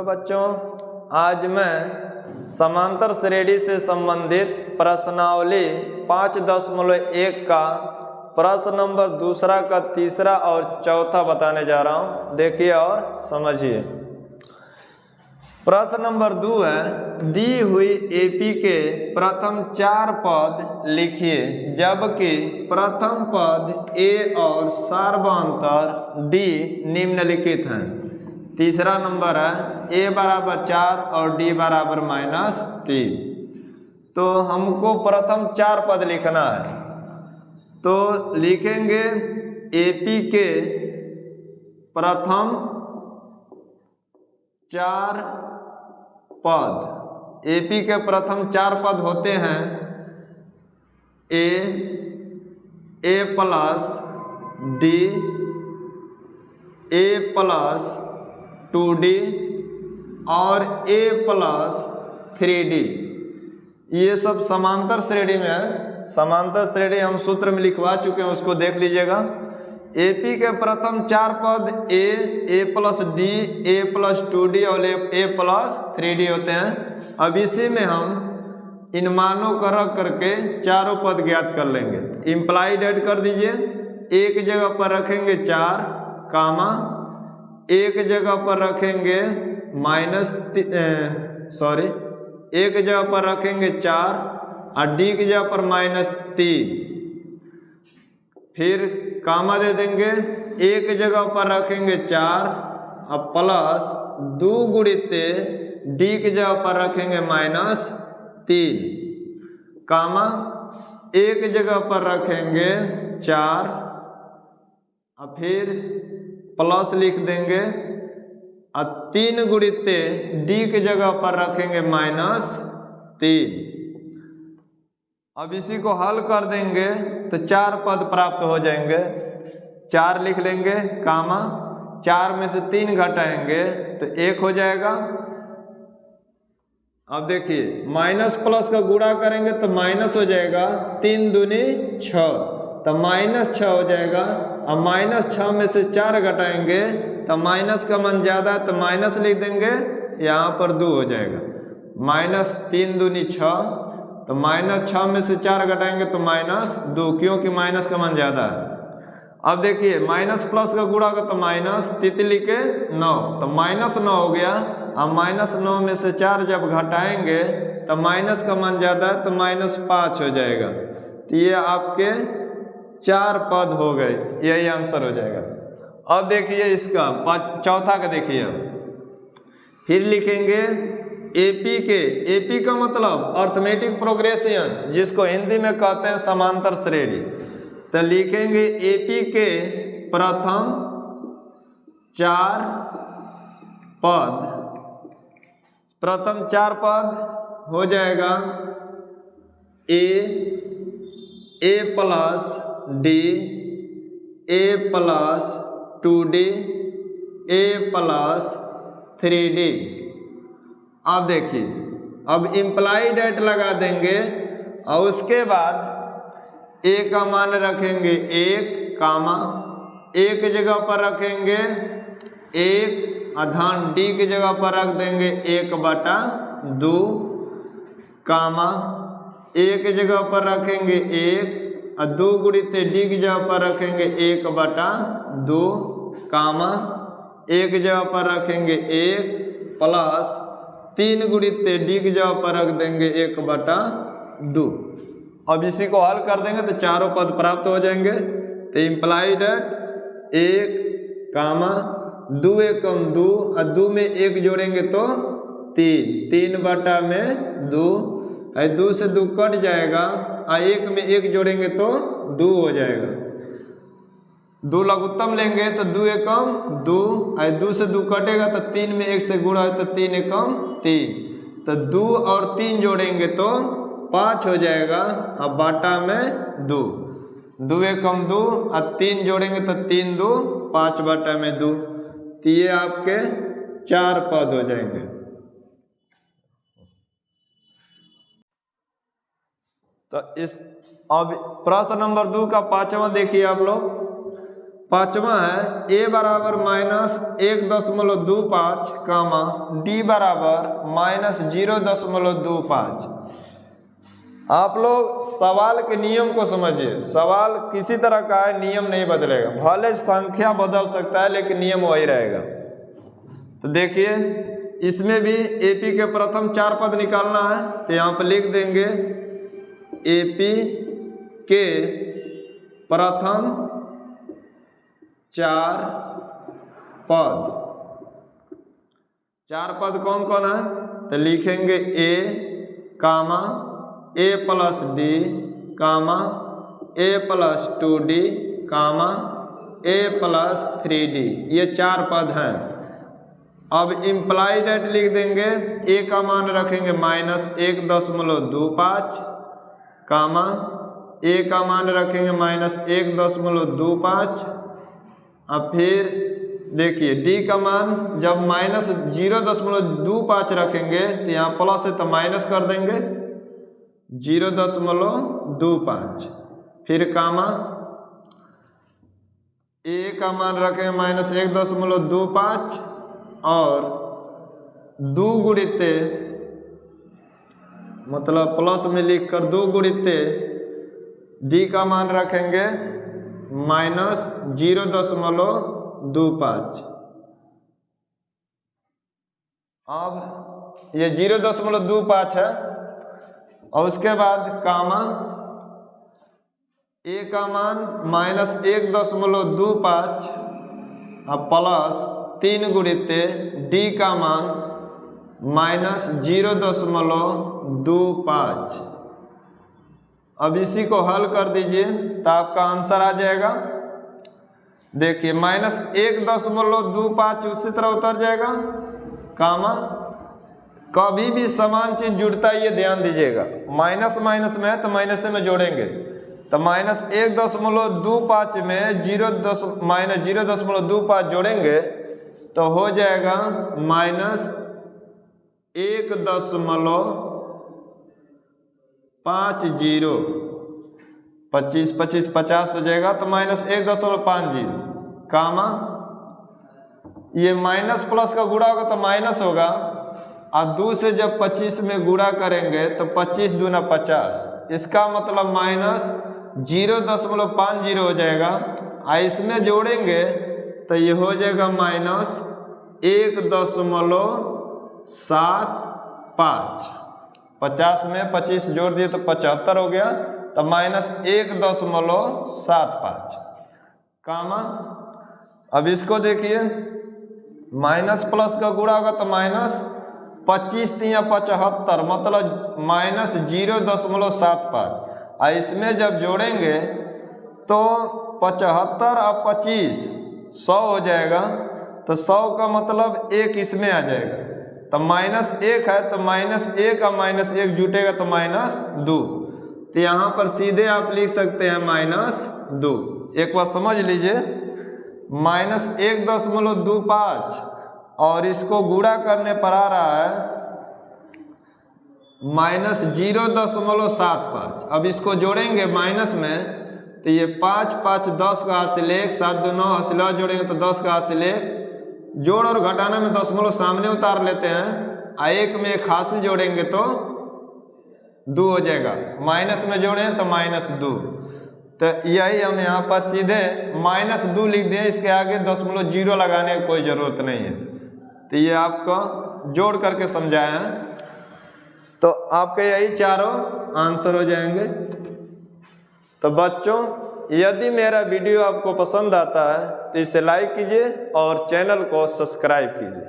बच्चों, आज मैं समांतर श्रेणी से संबंधित प्रश्नावली 5.1 का प्रश्न नंबर दूसरा का तीसरा और चौथा बताने जा रहा हूं। देखिए और समझिए। प्रश्न नंबर 2 है, दी हुई एपी के प्रथम 4 पद लिखिए जबकि प्रथम पद ए और सार्वधातुक डी निम्नलिखित हैं। तीसरा नंबर है a बराबर 4 और d बराबर -3। तो हमको प्रथम 4 पद लिखना है, तो लिखेंगे AP के प्रथम 4 पद। AP के प्रथम 4 पद होते हैं a plus d, a plus 2d और a प्लस 3d। ये सब समांतर श्रेणी में है। समांतर श्रेणी हम सूत्र में लिखवा चुके हैं, उसको देख लीजिएगा। AP के प्रथम 4 पद a plus d, a plus 2d और a प्लस 3d होते हैं। अब इसी में हम इन मानों को रख करके चारों पद ज्ञात कर लेंगे। इम्प्लाइड ऐड कर दीजिए। एक जगह पर रखेंगे 4 कामा, एक जगह पर रखेंगे एक जगह पर रखेंगे 4 और डी की जगह पर -3। फिर कामा दे देंगे, एक जगह पर रखेंगे 4 और प्लस 2 गुणित डी की जगह पर रखेंगे -3 कामा, एक जगह पर रखेंगे 4 और फिर प्लस लिख देंगे और 3 गुणित डी की जगह पर रखेंगे -3। अब इसी को हल कर देंगे तो 4 पद प्राप्त हो जाएंगे। 4 लिख लेंगे कामा, 4 में से 3 घटाएंगे तो 1 हो जाएगा। अब देखिए माइनस प्लस का गुणा करेंगे तो माइनस हो जाएगा, 3 दूनी 6 तो -6 हो जाएगा। अब -6 में से 4 घटाएंगे तो माइनस का मान ज्यादा है तो माइनस लिख देंगे, यहाँ पर 2 हो जाएगा। -3 दूनी 6 तो -6 में से 4 घटाएंगे तो -2, क्योंकि माइनस का मान ज्यादा है। अब देखिए माइनस प्लस का गुणा का तो माइनस, तितली के 9 तो -9 हो गया। अब -9 में से 4 जब घटाएंगे तो माइनस का मान ज्यादा है तो -5 हो जाएगा। तो ये आपके 4 पद हो गए, यही आंसर हो जाएगा। अब देखिए इसका चौथा का देखिए, फिर लिखेंगे AP का मतलब अर्थमेटिक प्रोग्रेशन, जिसको हिंदी में कहते हैं समांतर श्रेणी। तो लिखेंगे AP के प्रथम 4 पद, प्रथम 4 पद हो जाएगा a plus d, a plus 2d, a plus 3d। अब देखिए, अब इम्प्लाइड एट लगा देंगे और उसके बाद a का मान रखेंगे 1 कामा, एक जगह पर रखेंगे 1 अधान d की जगह पर रख देंगे 1/2 कामा, एक जगह पर रखेंगे 1 और 2 गुणित डी की जगह पर रखेंगे 1/2 कामा, एक जगह पर रखेंगे 1 प्लस 3 गुणित डी की जगह पर रख देंगे 1/2। अब इसी को हल कर देंगे तो चारों पद प्राप्त हो जाएंगे। तो इम्प्लाइड 1 कामा 2 एकम 2 और 2 में 1 जोड़ेंगे तो 3/2, 2 से 2 कट जाएगा और 1 में 1 जोड़ेंगे तो 2 हो जाएगा। 2 लघुत्तम लेंगे तो 2 एकम 2 और 2 से 2 कटेगा तो 3 में 1 से गुणा है तो 3 एकम 3, तो 2 और 3 जोड़ेंगे तो 5 हो जाएगा और बाटा में 2, 2 एकम 2 और 3 जोड़ेंगे तो 3 2 5/2। तो ये आपके 4 पद हो जाएंगे। तो इस अब प्रश्न नंबर 2 का 5वां देखिए आप लोग। पांचवा है a बराबर -1.25 कामा d बराबर -0.25। आप लोग सवाल के नियम को समझिए। सवाल किसी तरह का है, नियम नहीं बदलेगा, भले संख्या बदल सकता है लेकिन नियम वही रहेगा। तो देखिए इसमें भी AP के प्रथम 4 पद निकालना है, तो यहाँ पर लिख देंगे AP के प्रथम 4 पद कौन कौन है, तो लिखेंगे A comma A plus D comma A plus 2D comma A plus 3D, ये 4 पद हैं। अब इम्प्लाइड एट लिख देंगे, A का मान रखेंगे -1.25 कामा A का मान रखेंगे -1.25। अब फिर देखिए D का मान जब -0.25 रखेंगे तो यहाँ प्लस है तो माइनस कर देंगे 0.25। फिर कामा A का मान रखेंगे -1.25 और 2 गुणिते मतलब प्लस में लिखकर 2 गुणिते D का मान रखेंगे -0.25। अब ये 0.25 है और उसके बाद कामा A का मान -1.25 और प्लस 3 गुणिते D का मान -0.25। अब इसी को हल कर दीजिए तो आपका आंसर आ जाएगा। देखिए -1.25 उसी तरह उतर जाएगा, कामा कभी भी समान चीज जुड़ता है ये ध्यान दीजिएगा, माइनस माइनस में है तो माइनस में जोड़ेंगे, तो -1.25 में -0.25 जोड़ेंगे तो हो जाएगा -1.50 25 25 50 हो जाएगा तो -1.50 कामा ये माइनस प्लस का गुणा होगा तो माइनस होगा और 2 से जब 25 में गुणा करेंगे तो 25 दूना 50, इसका मतलब -0.50 हो जाएगा। और इसमें जोड़ेंगे तो ये हो जाएगा -1.75। 50 में 25 जोड़ दिए तो 75 हो गया, तो -1.75 कामा। अब इसको देखिए माइनस प्लस का गुणा होगा तो -25 या 75 मतलब -0.75। और इसमें जब जोड़ेंगे तो 75 और 25 100 हो जाएगा, तो 100 का मतलब 1 इसमें आ जाएगा, तो -1 है तो -1 और -1 जुटेगा तो -2, तो यहाँ पर सीधे आप लिख सकते हैं -2। एक बार समझ लीजिए -1.25 और इसको गुणा करने पर आ रहा है -0.75। अब इसको जोड़ेंगे माइनस में तो ये 5 5 10 का हासिल 1 7 2 9 हासिल जोड़ेंगे तो 10 का हासिल 1, जोड़ और घटाना में दशमलव सामने उतार लेते हैं, और 1 में 1 हासिल जोड़ेंगे तो 2 हो जाएगा, माइनस में जोड़े तो -2। तो यही हम यहाँ पर सीधे -2 लिख दें, इसके आगे 0.0 लगाने की कोई ज़रूरत नहीं है। तो ये आपको जोड़ करके समझाया है, तो आपके यही चारों आंसर हो जाएंगे। तो बच्चों यदि मेरा वीडियो आपको पसंद आता है तो इसे लाइक कीजिए और चैनल को सब्सक्राइब कीजिए।